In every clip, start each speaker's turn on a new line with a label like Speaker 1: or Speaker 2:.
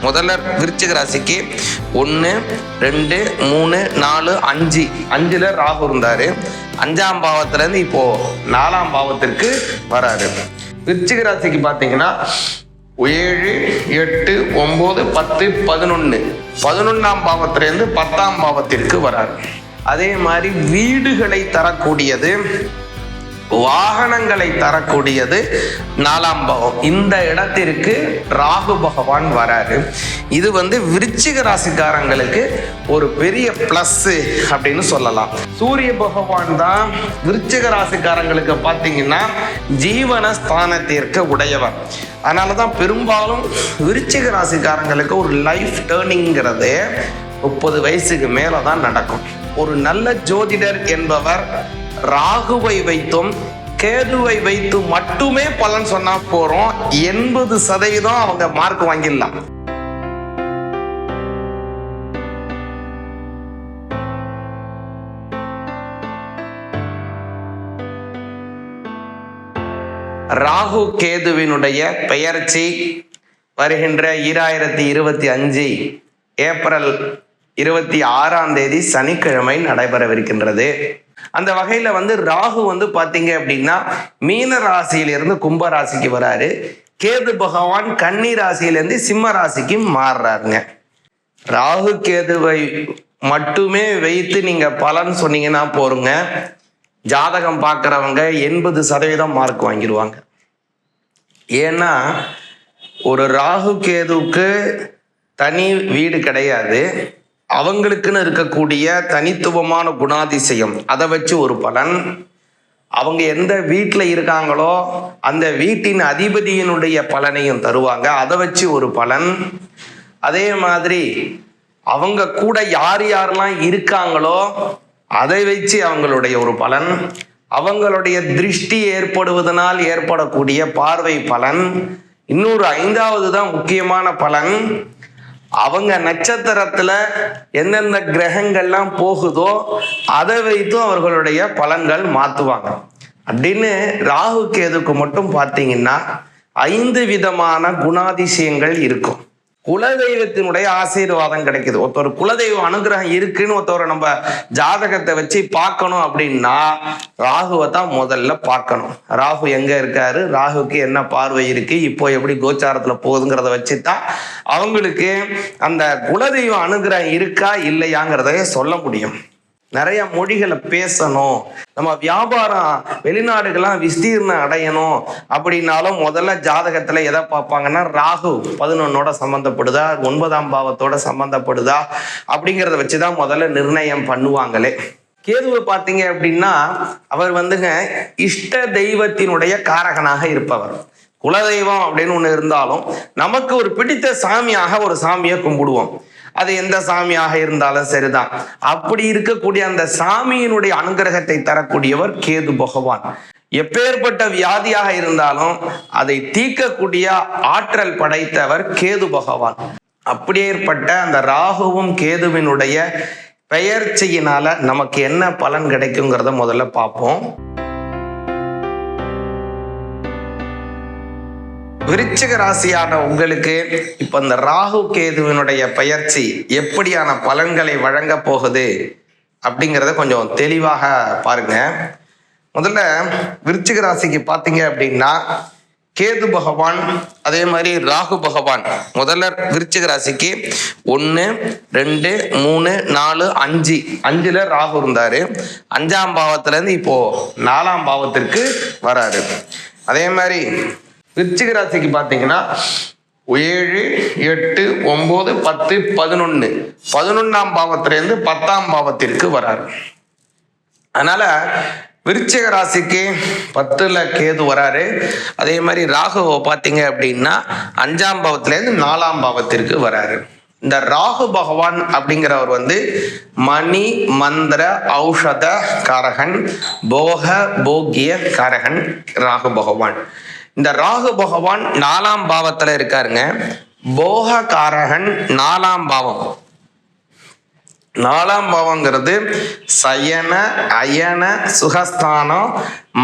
Speaker 1: முதல்ல விருச்சிக ராசிக்கு 1 2 3 4 5 5ல் ராகு இருந்தாரு. 5ஆம் பாவத்துல இருந்து இப்போ 4ஆம் பாவத்திற்கு வராரு. விருச்சிக ராசிக்கு பாத்தீங்கன்னா 7 8 9 10 11 11ஆம் பாவத்துல இருந்து 10ஆம் பாவத்திற்கு வராரு. அதே மாதிரி வீடுகளை தரக்கூடியது, வாகனங்களை தரக்கூடியது 4ஆம் பாவம். இந்த இடத்திற்கு ராகு பகவான் வராரு. இது விருச்சிக ராசிக்காரங்களுக்கு ஒரு பெரிய பிளஸ் அப்படின்னு சொல்லலாம். சூரிய பகவான் தான் விருச்சிக ராசிக்காரங்களுக்கு பார்த்தீங்கன்னா ஜீவன ஸ்தானத்திற்கு உடையவர். அதனாலதான் பெரும்பாலும் விருச்சிக ராசிக்காரங்களுக்கு ஒரு லைஃப் டேர்னிங்கிறது 30 வயசுக்கு மேலதான் நடக்கும். ஒரு நல்ல ஜோதிடர் என்பவர் ராகுவை வைத்தும் கேதுவை வைத்து மட்டுமே பலன் சொன்னா போறோம், 80% அவங்க மார்க் வாங்கிடலாம். ராகு கேதுவினுடைய பெயர்ச்சி வருகின்ற 2025 ஏப்ரல் 26ஆம் தேதி சனிக்கிழமை நடைபெறவிருக்கின்றது. அந்த வகையில ராகு பாத்தீங்க அப்படின்னா மீன ராசியிலிருந்து கும்ப ராசிக்கு வராரு. கேது பகவான் கன்னி ராசியிலிருந்து சிம்ம ராசிக்கு மாறுறாருங்க. ராகு கேதுவை மட்டுமே வைத்து நீங்க பலன் சொன்னீங்கன்னா போருங்க, ஜாதகம் பார்க்கறவங்க 80% மார்க் வாங்கிடுவாங்க. ஏன்னா ஒரு ராகு கேதுவுக்கு தனி வீடு கிடையாது, அவங்களுக்குன்னு இருக்கக்கூடிய தனித்துவமான குணாதிசயம், அதை வச்சு ஒரு பலன். அவங்க எந்த வீட்டில் இருக்காங்களோ அந்த வீட்டின் அதிபதியினுடைய பலனையும் தருவாங்க, அதை வச்சு ஒரு பலன். அதே மாதிரி அவங்க கூட யார் யாரெல்லாம் இருக்காங்களோ அதை வச்சு அவங்களுடைய ஒரு பலன். அவங்களுடைய திருஷ்டி ஏற்படுவதனால் ஏற்படக்கூடிய பார்வை பலன். இன்னொரு 5வது தான் முக்கியமான பலன், அவங்க நட்சத்திரத்துல எந்தெந்த கிரகங்கள்லாம் போகுதோ அதை வைத்தும் அவர்களுடைய பலன்கள் மாத்துவாங்க. அப்படின்னு ராகு கேதுக்கு மட்டும் பார்த்தீங்கன்னா 5 விதமான குணாதிசயங்கள் இருக்கும். குலதெய்வத்தினுடைய ஆசீர்வாதம் கிடைக்குது. ஒருத்தர் குலதெய்வ அனுகிரகம் இருக்குன்னு ஒருத்தவரை நம்ம ஜாதகத்தை வச்சு பார்க்கணும் அப்படின்னா ராகுவை தான் முதல்ல பார்க்கணும். ராகு எங்க இருக்காரு, ராகுக்கு என்ன பார்வை இருக்கு, இப்போ எப்படி கோச்சாரத்துல போகுதுங்கிறத வச்சுதான் அவங்களுக்கு அந்த குலதெய்வ அனுகிரகம் இருக்கா இல்லையாங்கிறத சொல்ல முடியும். நிறைய மொழிகளை பேசணும், நம்ம வியாபாரம் வெளிநாடுகள்லாம் விஸ்தீர்ணம் அடையணும் அப்படின்னாலும் முதல்ல ஜாதகத்துல எதை பார்ப்பாங்கன்னா ராகு 11ஓட சம்பந்தப்படுதா, 9ஆம் பாவத்தோட சம்பந்தப்படுதா அப்படிங்கிறத வச்சுதான் முதல்ல நிர்ணயம் பண்ணுவாங்களே. கேதுவை பார்த்தீங்க அப்படின்னா அவர் இஷ்ட தெய்வத்தினுடைய காரகனாக இருப்பவர். குலதெய்வம் அப்படின்னு ஒண்ணு இருந்தாலும் நமக்கு ஒரு பிடித்த சாமியாக ஒரு சாமியை கும்பிடுவோம். அது எந்த சாமியாக இருந்தாலும் சரிதான். அப்படி இருக்கக்கூடிய அந்த சாமியினுடைய அனுகிரகத்தை தரக்கூடியவர் கேது பகவான். எப்பேற்பட்ட வியாதியாக இருந்தாலும் அதை தீர்க்கக்கூடிய ஆற்றல் படைத்தவர் கேது பகவான். அப்படியேற்பட்ட அந்த ராகுவும் கேதுவினுடைய பெயர்ச்சியினால நமக்கு என்ன பலன் கிடைக்குங்கிறத முதல்ல பார்ப்போம். விருச்சிக ராசியான உங்களுக்கு இப்ப இந்த ராகு கேதுவினுடைய பெயர்ச்சி எப்படியான பலன்களை வழங்க போகுது அப்படிங்கிறத கொஞ்சம் தெளிவாக பாருங்க. முதல்ல விருச்சிக ராசிக்கு பார்த்தீங்க அப்படின்னா கேது பகவான் அதே மாதிரி ராகு பகவான். முதல்ல விருச்சிக ராசிக்கு 1 2 3 4 5 5ல் ராகு இருந்தாரு. 5ஆம் பாவத்துல இருந்து இப்போ 4ஆம் பாவத்திற்கு வராரு. அதே மாதிரி விருச்சிக ராசிக்கு பார்த்தீங்கன்னா 7 8 9 10 11 11ஆம் பாவத்திலிருந்து 10ஆம் பாவத்திற்கு வராரு. அதனால விருச்சிக ராசிக்கு 10ல் கேது வராரு. அதே மாதிரி ராகுவை பார்த்தீங்க அப்படின்னா 5ஆம் பாவத்திலேருந்து 4ஆம் பாவத்திற்கு வராரு. இந்த ராகு பகவான் அப்படிங்கிறவர் மணி மந்திர ஔஷத காரகன், போக போகிய காரகன் ராகு பகவான். இந்த ராகு பகவான் 4ஆம் பாவத்துல இருக்காருங்க. போக காரகன் 4ஆம் பாவம். நாலாம் பாவங்கிறது சயன அயன சுகஸ்தானம்,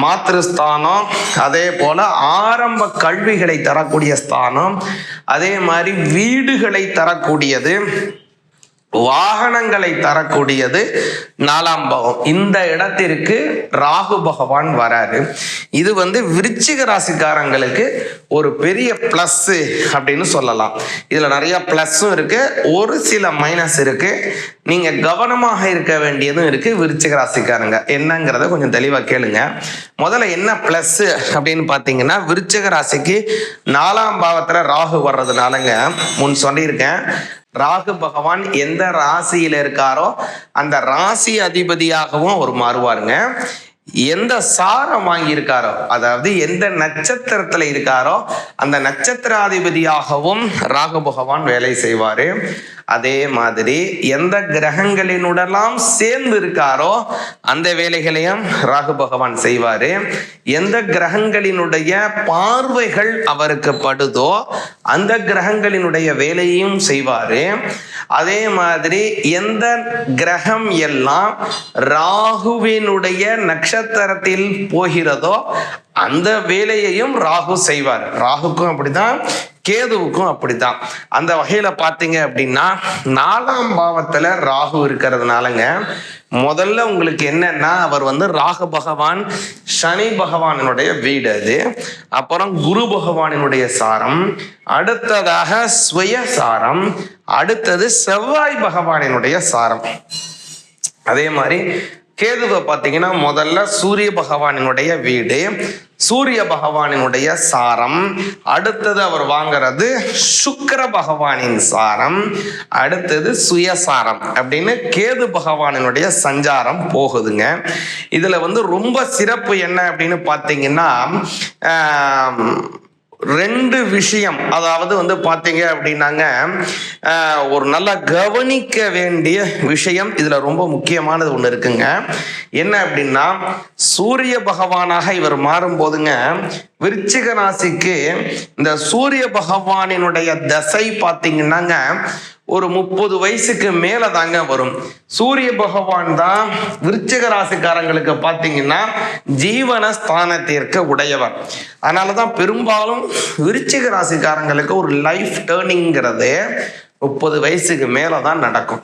Speaker 1: மாத்திருஸ்தானம், அதே போல ஆரம்ப கல்விகளை தரக்கூடிய ஸ்தானம், அதே மாதிரி வீடுகளை தரக்கூடியது, வாகனங்களை தரக்கூடியது நாலாம் பாவம். இந்த இடத்திற்கு ராகு பகவான் வராரு. இது விருச்சிக ராசிக்காரங்களுக்கு ஒரு பெரிய பிளஸ் அப்படின்னு சொல்லலாம். இதுல நிறைய பிளஸும் இருக்கு, ஒரு சில மைனஸ் இருக்கு. நீங்க கவனமாக இருக்க வேண்டியதும் இருக்கு. விருச்சிக ராசிக்காரங்க என்னங்கிறத கொஞ்சம் தெளிவா கேளுங்க. முதல்ல என்ன பிளஸ் அப்படின்னு பாத்தீங்கன்னா, விருச்சிக ராசிக்கு நாலாம் பாவத்துல ராகு வர்றதுனாலங்க, முன் சொல்லியிருக்கேன், ராகு பகவான் எந்த ராசியில இருக்காரோ அந்த ராசி அதிபதியாகவும் அவர் மாறுவாருங்க. எந்த சாரம் வாங்கியிருக்காரோ, அதாவது எந்த நட்சத்திரத்துல இருக்காரோ அந்த நட்சத்திராதிபதியாகவும் ராகு பகவான் வேலை செய்வாரு. அதே மாதிரி எந்த கிரகங்களினுடெல்லாம் சேர்ந்து இருக்காரோ அந்த வேலைகளையும் ராகு பகவான் செய்வாரு. எந்த கிரகங்களினுடைய பார்வைகள் அவருக்கு படுதோ அந்த கிரகங்களினுடைய வேலையும் செய்வாரு. அதே மாதிரி எந்த கிரகம் எல்லாம் ராகுவினுடைய நட்சத்திரத்தில் போகிறதோ அந்த வேலையையும் ராகு செய்வார். ராகுக்கும் அப்படிதான், கேதுவுக்கும் அப்படித்தான். அந்த வகையில பாத்தீங்க அப்படின்னா, நாலாம் பாவத்துல ராகு இருக்கிறதுனாலங்க, முதல்ல உங்களுக்கு என்னன்னா, அவர் ராகு பகவான் சனி பகவானினுடைய வீடு அது, அப்புறம் குரு பகவானினுடைய சாரம், அடுத்ததாக சுய சாரம், அடுத்தது செவ்வாய் பகவானினுடைய சாரம். அதே மாதிரி கேதுவை பார்த்தீங்கன்னா முதல்ல சூரிய பகவானினுடைய வீடு, சூரிய பகவானினுடைய சாரம், அடுத்தது அவர் வாங்கிறது சுக்கிர பகவானின் சாரம், அடுத்தது சுயசாரம் அப்படின்னு கேது பகவானினுடைய சஞ்சாரம் போகுதுங்க. இதுல ரொம்ப சிறப்பு என்ன அப்படின்னு பார்த்தீங்கன்னா, ரெண்டு விஷயம், அதாவது பாத்தீங்க அப்படின்னாங்க, ஒரு நல்லா கவனிக்க வேண்டிய விஷயம் இதுல ரொம்ப முக்கியமானது ஒண்ணு இருக்குங்க. என்ன அப்படின்னா, சூரிய பகவானாக இவர் மாறும் போதுங்க, விருச்சிக ராசிக்கு இந்த சூரிய பகவானினுடைய தசை பார்த்தீங்கன்னாங்க ஒரு 30 வயசுக்கு மேல தாங்க வரும். சூரிய பகவான் தான் விருச்சிக ராசிக்காரங்களுக்கு பார்த்தீங்கன்னா ஜீவன ஸ்தானத்திற்கு உடையவர். அதனாலதான் பெரும்பாலும் விருச்சிக ராசிக்காரங்களுக்கு ஒரு லைஃப் டேர்னிங்கிறது 30 வயசுக்கு மேலதான் நடக்கும்.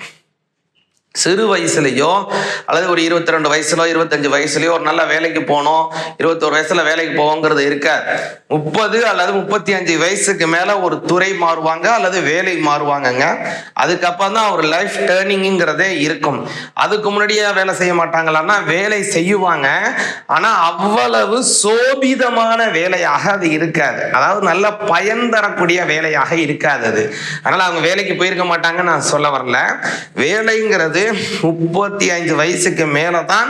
Speaker 1: சிறு வயசுலயோ அல்லது ஒரு 22 வயசுலோ 25 வயசுலயோ ஒரு நல்ல வேலைக்கு போனோம், 21 வயசுல வேலைக்கு போவோங்கிறது இருக்காது. 30 அல்லது 35 வயசுக்கு மேல ஒரு துறை மாறுவாங்க அல்லது வேலை மாறுவாங்கங்க. அதுக்கப்புறம் தான் ஒரு லைஃப் டேர்னிங்கிறதே இருக்கும். அதுக்கு முன்னாடியே வேலை செய்ய மாட்டாங்களான்னா வேலை செய்வாங்க, ஆனா அவ்வளவு சோபிதமான வேலையாக அது இருக்காது. அதாவது நல்ல பயன் தரக்கூடிய வேலையாக இருக்காது அது. அதனால அவங்க வேலைக்கு போயிருக்க மாட்டாங்கன்னு நான் சொல்ல வரல. வேலைங்கிறது 35 வயசுக்கு மேலதான்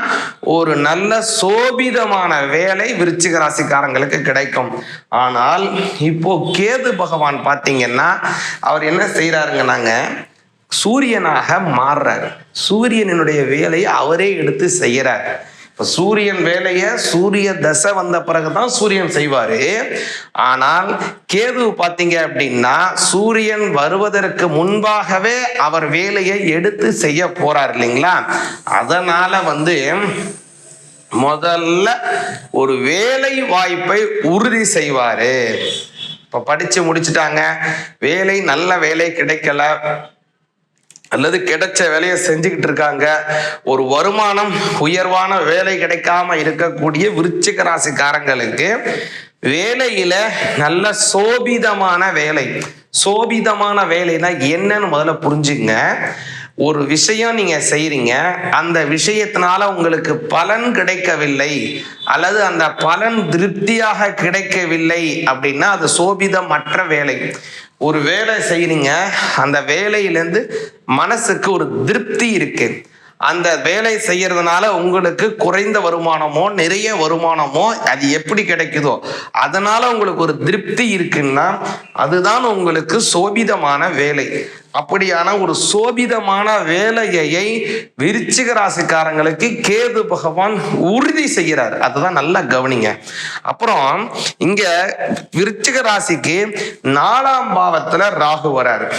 Speaker 1: ஒரு நல்ல சோபிதமான வேலை விருச்சிக ராசிக்காரங்களுக்கு கிடைக்கும். ஆனால் இப்போ கேது பகவான் பாத்தீங்கன்னா அவர் என்ன செய்யறாருங்கன்னாங்க, சூரியனாக மாறுறாரு. சூரியனுடைய வேலையை அவரே எடுத்து செய்யறாரு. சூரியன் வேலைய சூரிய தசை வந்த பிறகுதான் சூரியன் செய்வாரு. ஆனால் கேது பாத்தீங்க அப்படின்னா சூரியன் வருவதற்கு முன்பாகவே அவர் வேலையை எடுத்து செய்ய போறார் இல்லைங்களா. அதனால முதல்ல ஒரு வேலை வாய்ப்பை உறுதி செய்வாரு. இப்ப படிச்சு முடிச்சுட்டாங்க, வேலை நல்ல வேலை கிடைக்கல அல்லது கிடைச்ச வேலையை செஞ்சுக்கிட்டு இருக்காங்க, ஒரு வருமானம் உயர்வான வேலை கிடைக்காம இருக்கக்கூடிய விருச்சிக ராசிக்காரங்களுக்கு வேலையில நல்ல சோபிதமான வேலை. சோபிதமான வேலைனா என்னன்னு முதல்ல புரிஞ்சுங்க. ஒரு விஷயம் நீங்க செய்றீங்க, அந்த விஷயத்தினால உங்களுக்கு பலன் கிடைக்கவில்லை அல்லது அந்த பலன் திருப்தியாக கிடைக்கவில்லை அப்படின்னா அது சோபிதமற்ற வேலை. ஒரு வேலை செய்யறீங்க, அந்த வேலையிலேருந்து மனசுக்கு ஒரு திருப்தி இருக்கு, அந்த வேலை செய்யறதுனால உங்களுக்கு குறைந்த வருமானமோ நிறைய வருமானமோ அது எப்படி கிடைக்குதோ அதனால உங்களுக்கு ஒரு திருப்தி இருக்குன்னா அதுதான் உங்களுக்கு சோபிதமான வேலை. அப்படியான ஒரு சோபிதமான வேலையை விருச்சிக ராசிக்காரங்களுக்கு கேது பகவான் உறுதி செய்கிறார். அதுதான் நல்லா கவனிங்க. அப்புறம் இங்க விருச்சிக ராசிக்கு 4ஆம் பாவத்துல ராகு வராரு.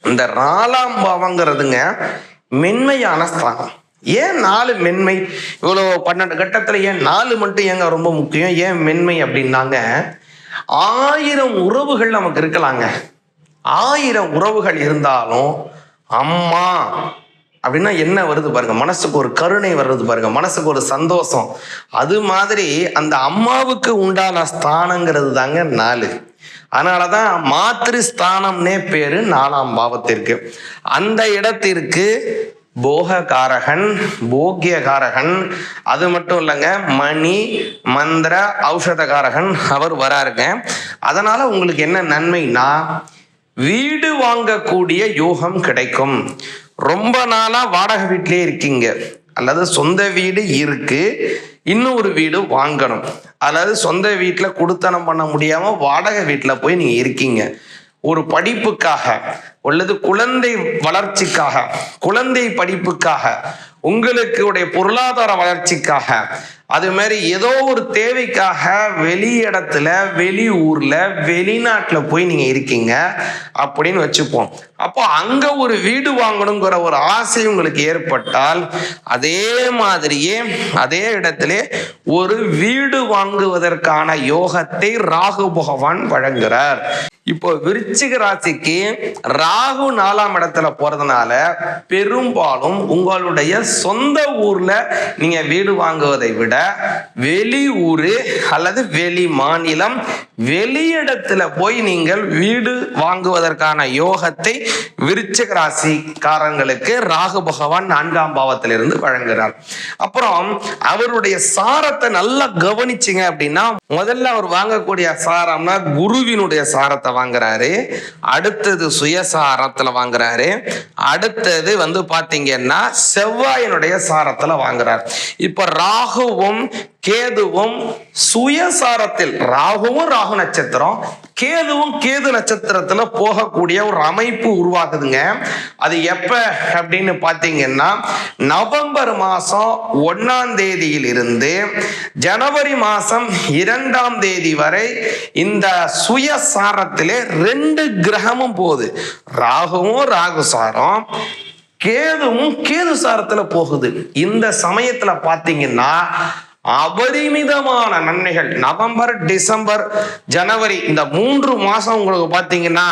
Speaker 1: இந்த 4ஆம் பாவங்கிறதுங்க மென்மையான ஸ்தானம். ஏன் 4 மென்மை? இவ்வளோ 12 கட்டத்துல ஏன் 4 மட்டும் ஏங்க ரொம்ப முக்கியம்? ஏன் மென்மை அப்படின்னாங்க, 1000 உறவுகள் நமக்கு இருக்கலாங்க. 1000 உறவுகள் இருந்தாலும் அம்மா அப்படின்னா என்ன வருது பாருங்க, மனசுக்கு ஒரு கருணை வருது பாருங்க, மனசுக்கு ஒரு சந்தோஷம். அது மாதிரி அந்த அம்மாவுக்கு உண்டான ஸ்தானங்கிறது தாங்க 4. அதனாலதான் மாத்ருஸ்தானம்னே பேரு 4ஆம் பாவத்திற்கு. அந்த இடத்திற்கு போககாரகன், போக்கியகாரகன், அது மட்டும் இல்லைங்க, மணி மந்திர ஔஷதகாரகன் அவர் வராருங்க. அதனால உங்களுக்கு என்ன நன்மைனா, வீடு வாங்கக்கூடிய யோகம் கிடைக்கும். ரொம்ப நாளா வாடகை வீட்டிலே இருக்கீங்க, அல்லது சொந்த வீடு இருக்கு, இன்னொரு வீடு வாங்கணும், அல்லது சொந்த வீட்டில் குடுத்தனம் பண்ண முடியாம வாடகை வீட்டில் போய் நீங்க இருக்கீங்க, ஒரு படிப்புக்காக அல்லது குழந்தை வளர்ச்சிக்காக, குழந்தை படிப்புக்காக, உங்களுக்கு உடைய பொருளாதார வளர்ச்சிக்காக, அது மாதிரி ஏதோ ஒரு தேவைக்காக வெளி இடத்துல, வெளி ஊர்ல, வெளிநாட்டுல போய் நீங்க இருக்கீங்க அப்படின்னு வச்சுப்போம். அப்போ அங்க ஒரு வீடு வாங்கணுங்கிற ஒரு ஆசை உங்களுக்கு ஏற்பட்டால், அதே மாதிரியே அதே இடத்துல ஒரு வீடு வாங்குவதற்கான யோகத்தை ராகு பகவான் வழங்குகிறார். இப்போ விருச்சிக ராசிக்கு ராகு 4ஆம் இடத்துல போறதுனால பெரும்பாலும் உங்களுடைய சொந்த ஊர்ல நீங்க வீடு வாங்குவதை விட வெளி ஊரு அல்லது வெளி மாநிலம், வெளியிடத்துல போய் நீங்கள் வீடு வாங்குவதற்கான யோகத்தை விருச்சிக ராசிக்காரங்களுக்கு ராகு பகவான் 4ஆம் பாவத்திலிருந்து வழங்குகிறார். அப்புறம் அவருடைய சாரத்தை நல்லா கவனிச்சிங்க அப்படின்னா, முதல்ல அவர் வாங்கக்கூடிய சாரம்னா குருவினுடைய சாரத்தை வாங்குறாரு, அடுத்தது சுயசாரத்துல வாங்குறாரு, அடுத்தது பாத்தீங்கன்னா செவ்வாயினுடைய சாரத்துல வாங்குறார். இப்ப ராகுவும் கேதுவும் சுயசாரத்தில், ராகுவும் ராகு நட்சத்திரம், கேதுவும் கேது நட்சத்திரத்துல போகக்கூடிய ஒரு அமைப்பு உருவாக்குதுங்க. அது எப்ப அப்படின்னு பாத்தீங்கன்னா, நவம்பர் மாசம் 1ஆம் தேதியில் இருந்து ஜனவரி மாசம் 2ஆம் தேதி வரை இந்த சுயசாரத்திலே 2 கிரகமும் போகுது. ராகுவும் ராகு சாரம், கேதுவும் கேது சாரத்துல போகுது. இந்த சமயத்துல பாத்தீங்கன்னா அபரிமிதமான நன்மைகள். நவம்பர், டிசம்பர், ஜனவரி இந்த 3 மாசம் உங்களுக்கு பாத்தீங்கன்னா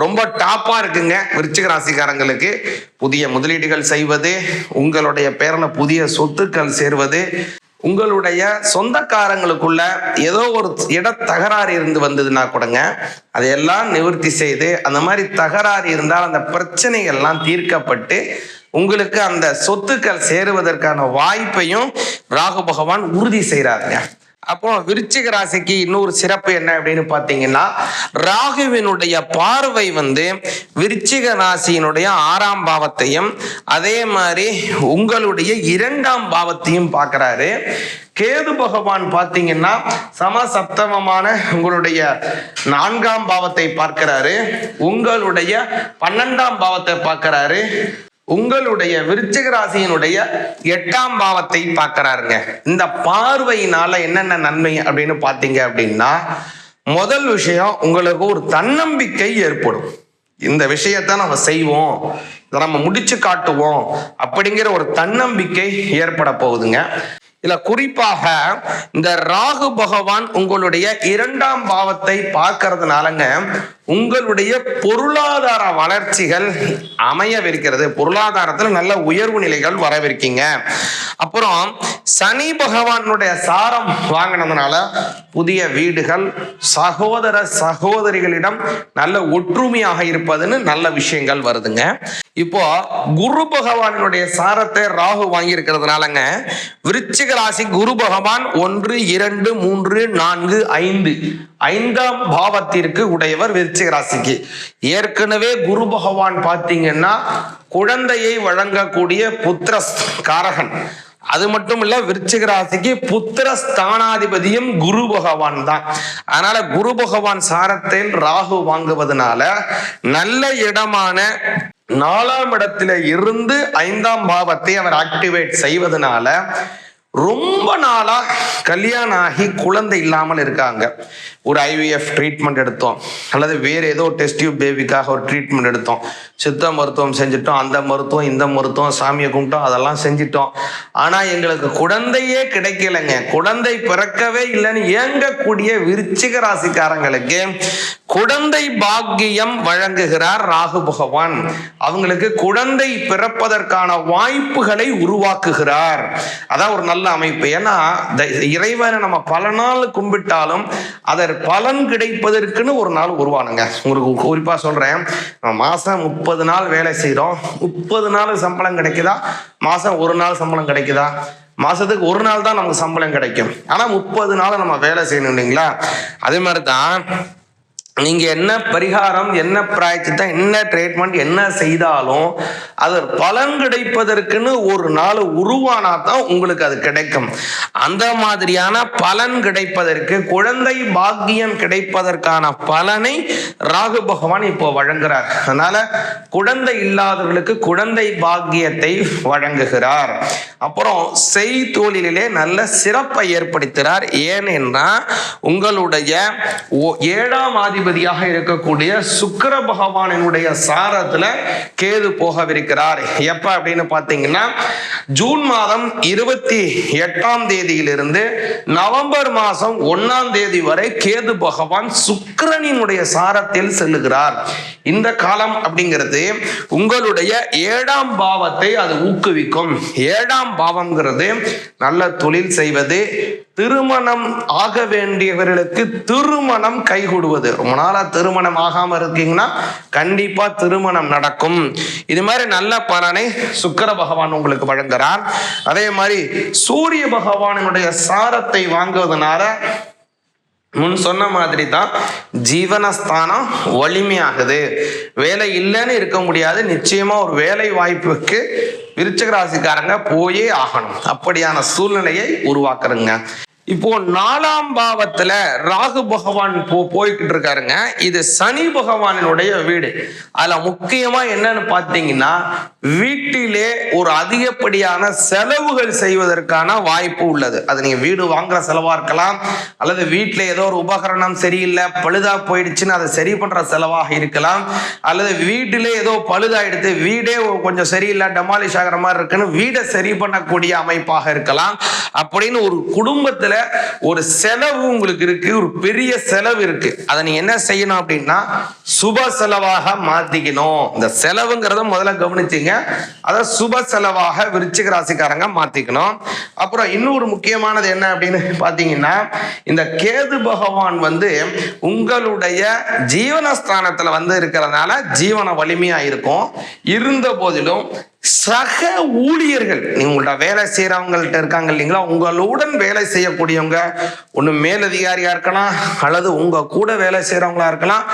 Speaker 1: ரொம்ப டாப்பா இருக்குங்க. விருச்சிக ராசிக்காரங்களுக்கு புதிய முதலீடுகள் செய்வது, உங்களுடைய பேர்ல புதிய சொத்துக்கள் சேர்வது, உங்களுடைய சொந்தக்காரங்களுக்குள்ள ஏதோ ஒரு தகராறு இருந்து வந்ததுன்னா கூடங்க அதையெல்லாம் நிவர்த்தி செய்து, அந்த மாதிரி தகராறு இருந்தால் அந்த பிரச்சனைகள்லாம் தீர்க்கப்பட்டு உங்களுக்கு அந்த சொத்துக்கள் சேருவதற்கான வாய்ப்பையும் ராகு பகவான் உறுதி செய்கிறாருங்க. அப்போ விருச்சிக ராசிக்கு இன்னொரு சிறப்பு என்ன அப்படின்னு பாத்தீங்கன்னா, ராகுவினுடைய பார்வை விருச்சிக ராசியினுடைய 6ஆம் பாவத்தையும் அதே மாதிரி உங்களுடைய 2ஆம் பாவத்தையும் பார்க்கிறாரு. கேது பகவான் பாத்தீங்கன்னா சமசப்தமமான உங்களுடைய 4ஆம் பாவத்தை பார்க்கிறாரு, உங்களுடைய 12ஆம் பாவத்தை பார்க்கிறாரு, உங்களுடைய விருச்சிக ராசியினுடைய 8ஆம் பாவத்தை பார்க்கிறாருங்க. இந்த பார்வையினால என்னென்ன நன்மை அப்படின்னு பாத்தீங்க அப்படின்னா, முதல் விஷயம் உங்களுக்கு ஒரு தன்னம்பிக்கை ஏற்படும். இந்த விஷயத்தை நம்ம செய்வோம், இதை நம்ம முடிச்சு காட்டுவோம் அப்படிங்கிற ஒரு தன்னம்பிக்கை ஏற்பட போகுதுங்க. இதுல குறிப்பாக இந்த ராகு பகவான் உங்களுடைய 2ஆம் பாவத்தை பார்க்கறதுனாலங்க உங்களுடைய பொருளாதார வளர்ச்சிகள் அமையவிருக்கிறது. பொருளாதாரத்தில் நல்ல உயர்வு நிலைகள் வரவிருக்கீங்க. அப்புறம் சனி பகவானுடைய சாரம் வாங்கினதுனால புதிய வீடுகள், சகோதர சகோதரிகளிடம் நல்ல ஒற்றுமையாக இருப்பதுன்னு நல்ல விஷயங்கள் வருதுங்க. இப்போ குரு பகவானுடைய சாரத்தை ராகு வாங்கி இருக்கிறதுனாலங்க விருச்சிக ராசி குரு பகவான் 1, 2, 3, 4, 5 5ஆம் பாவத்திற்கு உடையவர். விருச்சிக ராசிக்கு ஏற்கனவே குரு பகவான் பாத்தீங்கன்னா குழந்தையை வழங்கக்கூடிய புத்திர காரகன். அது மட்டும் இல்ல, விருச்சிக ராசிக்கு புத்திர ஸ்தானாதிபதியும் குரு பகவான் தான். அதனால குரு பகவான் சாரத்தில் ராகு வாங்குவதனால நல்ல இடமான 4ஆம் இடத்துல இருந்து 5ஆம் பாவத்தை அவர் ஆக்டிவேட் செய்வதனால ரொம்ப நாளா கல்யாணம் ஆகி குழந்தை இல்லாமல் இருக்காங்க, ஒரு IVF ட்ரீட்மெண்ட் எடுத்தோம், அல்லது வேறு ஏதோ டெஸ்ட் டியூப் பேபிக்காக ஒரு ட்ரீட்மெண்ட் எடுத்தோம், சித்த மருத்துவம் செஞ்சுட்டோம், அந்த மருத்துவம் இந்த மருத்துவம் சாமியை கும்பிட்டோம், அதெல்லாம் செஞ்சிட்டோம். ஆனால் எங்களுக்கு குழந்தையே கிடைக்கலைங்க, குழந்தை பிறக்கவே இல்லைன்னு ஏங்கக்கூடிய விருச்சிக ராசிக்காரங்களுக்கு குழந்தை பாக்கியம் வழங்குகிறார் ராகு பகவான். அவங்களுக்கு குழந்தை பிறப்பதற்கான வாய்ப்புகளை உருவாக்குகிறார். அதான் ஒரு நல்ல அமைப்பு. ஏன்னா இறைவனை நம்ம பல நாள் கும்பிட்டாலும் அதற்கு பலன் கிடைப்பதற்குன்னு ஒரு நாள் உருவானுங்க. உங்களுக்கு குறிப்பா சொல்றேன், மாசம் 30 நாள் வேலை செய்யறோம், 30 நாள் சம்பளம் கிடைக்குதா? மாசம் ஒரு நாள் சம்பளம் கிடைக்குதா? மாசத்துக்கு ஒரு நாள் தான் நமக்கு சம்பளம் கிடைக்கும். ஆனா 30 நாள் நம்ம வேலை செய்யணும் இல்லைங்களா? அதே மாதிரிதான் நீங்க என்ன பரிகாரம், என்ன பிராயச்சித்தம், என்ன ட்ரீட்மெண்ட் என்ன செய்தாலும் அது பலன் கிடைப்பதற்குன்னு ஒரு நாள் உருவானா தான் உங்களுக்கு அது கிடைக்கும். அந்த மாதிரியான பலன் கிடைப்பதற்கு, குழந்தை பாக்கியம் கிடைப்பதற்கான பலனை ராகு பகவான் இப்போ வழங்குகிறார். அதனால குழந்தை இல்லாதவர்களுக்கு குழந்தை பாக்கியத்தை வழங்குகிறார். அப்புறம் செய்தொழிலே நல்ல சிறப்பை ஏற்படுத்துகிறார். ஏனென்றா உங்களுடைய 7ஆம் அதிபதியாக இருக்கக்கூடிய சுக்கிர பகவானினுடைய சாரத்துல கேது போகவிருக்கிறார். எப்ப அப்படின்னு பாத்தீங்கன்னா ஜூன் மாதம் 28ஆம் தேதியிலிருந்து நவம்பர் மாதம் 1ஆம் தேதி வரை கேது பகவான் சுக்கிரனினுடைய சாரத்தில் செல்லுகிறார். இந்த காலம் அப்படிங்கிறது உங்களுடைய 7ஆம் பாவத்தை அது ஊக்குவிக்கும். 7ஆம் பாவம்ங்கிறது நல்ல தொழில் செய்வது, திருமணம் ஆக வேண்டியவர்களுக்கு திருமணம் கைகூடுவது. ரொம்ப நாளா திருமணம் ஆகாம இருக்கீங்கன்னா கண்டிப்பா திருமணம் நடக்கும். இது மாதிரி நல்ல பலனை சுக்கிர பகவான் உங்களுக்கு வழங்குகிறார். அதே மாதிரி சூரிய பகவானுடைய சாரத்தை வாங்குவதனால முன் சொன்ன மாதிரி தான் ஜீவனஸ்தானம் வலிமையாகுது. வேலை இல்லைன்னு இருக்க முடியாது. நிச்சயமா ஒரு வேலை வாய்ப்புக்கு விருச்சிக ராசிக்காரங்க போயே ஆகணும். அப்படியான சூழ்நிலையை உருவாக்குறங்க. இப்போ 4ஆம் பாவத்துல ராகு பகவான் போய்கிட்டு இருக்காருங்க. இது சனி பகவானினுடைய வீடு. அதுல முக்கியமா என்னன்னு பாத்தீங்கன்னா வீட்டிலே ஒரு அதிகப்படியான செலவுகள் செய்வதற்கான வாய்ப்பு உள்ளது. அது நீங்க வீடு வாங்குற செலவா இருக்கலாம், அல்லது வீட்டுல ஏதோ ஒரு உபகரணம் சரியில்லை பழுதா போயிடுச்சுன்னு அதை சரி பண்ற செலவாக இருக்கலாம், அல்லது வீட்டிலே ஏதோ பழுதாயிடுது, வீடே கொஞ்சம் சரியில்லை டெமாலிஷ் ஆகிற மாதிரி இருக்குன்னு வீடை சரி பண்ணக்கூடிய அமைப்பாக இருக்கலாம். அப்படின்னு ஒரு குடும்பத்துல ஒரு செலவு உங்களுக்கு இருக்கு, ஒரு பெரிய செலவு இருக்கு. அதை நீங்க என்ன செய்யணும் அப்படின்னா சுப செலவாக மாத்திக்கணும். இந்த செலவுங்கிறத முதல்ல கவனிச்சீங்க, அதை சுப செலவாக விருச்சிக ராசிக்காரங்க மாத்திக்கணும். அப்புறம் இன்னொரு முக்கியமானது என்ன அப்படின்னு பாத்தீங்கன்னா இந்த கேது பகவான் உங்களுடைய ஜீவனஸ்தானத்துல இருக்கிறதுனால ஜீவன வலிமையா இருக்கும். இருந்த போதிலும் சக ஊழியர்கள், உங்கள்ட்ட வேலை செய்யறவங்கள்ட்ட இருக்காங்க இல்லைங்களா, உங்களுடன் வேலை செய்யக்கூடியவங்க ஒண்ணு மேலதிகாரியா இருக்கலாம், அல்லது உங்க கூட வேலை செய்யறவங்களா இருக்கலாம்,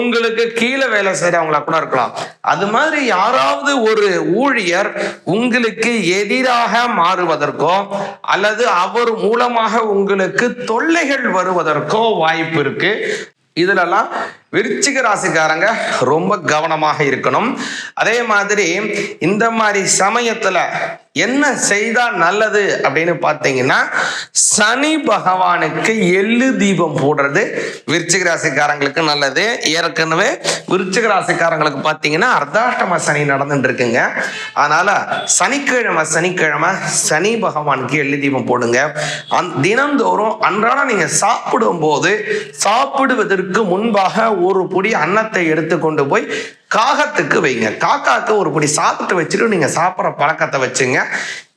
Speaker 1: உங்களுக்கு கீழே வேலை செய்யறவங்களா கூட இருக்கலாம். அது மாதிரி யாராவது ஒரு ஊழியர் உங்களுக்கு எதிராக மாறுவதற்கோ அல்லது அவர் மூலமாக உங்களுக்கு தொல்லைகள் வருவதற்கோ வாய்ப்பு இருக்கு. இதுலலாம் விருச்சிக ராசிக்காரங்க ரொம்ப கவனமாக இருக்கணும். அதே மாதிரி இந்த மாதிரி சமயத்துல என்ன செய்தா நல்லது அப்படின்னு பார்த்தீங்கன்னா சனி பகவானுக்கு எள்ளு தீபம் போடுறது விருச்சிக ராசிக்காரங்களுக்கு நல்லது. ஏற்கனவே விருச்சிக ராசிக்காரங்களுக்கு பார்த்தீங்கன்னா அர்த்தாஷ்டம சனி நடந்துட்டு இருக்குங்க. அதனால சனிக்கிழமை சனி பகவானுக்கு எள்ளு தீபம் போடுங்க. தினந்தோறும் அன்றாடம் நீங்க சாப்பிடும் போது சாப்பிடுவதற்கு முன்பாக ஒரு பொடி அன்னத்தை எடுத்து கொண்டு போய் காகத்துக்கு வைங்க. காக்காக்கு ஒரு பொடி சாப்பிட்டு வச்சுட்டு நீங்க சாப்பிட்ற பழக்கத்தை வச்சுங்க.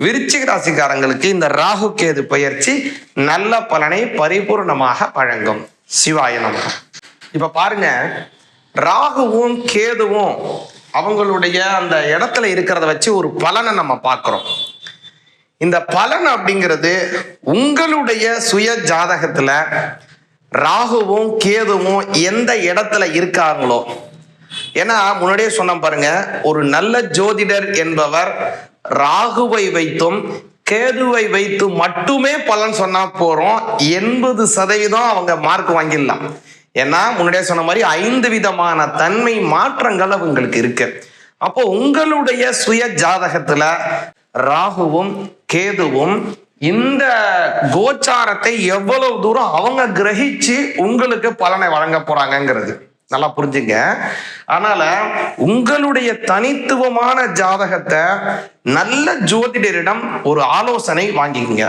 Speaker 1: விருச்சிக ராசிக்காரங்களுக்கு இந்த ராகு கேது பயிற்சி நல்ல பலனை பரிபூர்ணமாக வழங்கும். சிவாய நமः. இப்ப பாருங்க, ராகுவும் கேதுவும் அவங்களுடைய அந்த இடத்துல இருக்கிறத வச்சு ஒரு பலனை நம்ம பார்க்கிறோம். இந்த பலன் அப்படிங்கிறது உங்களுடைய சுய ஜாதகத்துல ராகுவும் கேதுவும் எந்த இடத்துல இருக்காங்களோ, ஏன்னா முன்னாடியே சொன்ன பாருங்க, ஒரு நல்ல ஜோதிடர் என்பவர் ராகுவை வைத்தும் கேதுவை வைத்து மட்டுமே பலன் சொன்னா போறோம் 80% அவங்க மார்க் வாங்கிடலாம். ஏன்னா முன்னாடியே சொன்ன மாதிரி 5 விதமான தன்மை மாற்றங்கள் அவங்களுக்கு இருக்கு. அப்போ உங்களுடைய சுய ஜாதகத்துல ராகுவும் கேதுவும் இந்த கோச்சாரத்தை எவ்வளவு தூரம் அவங்க கிரகிச்சு உங்களுக்கு பலனை வழங்க போறாங்கிறது நல்லா புரிஞ்சுங்க. அதனால உங்களுடைய தனித்துவமான ஜாதகத்தை நல்ல ஜோதிடரிடம் ஒரு ஆலோசனை வாங்கிக்கங்க.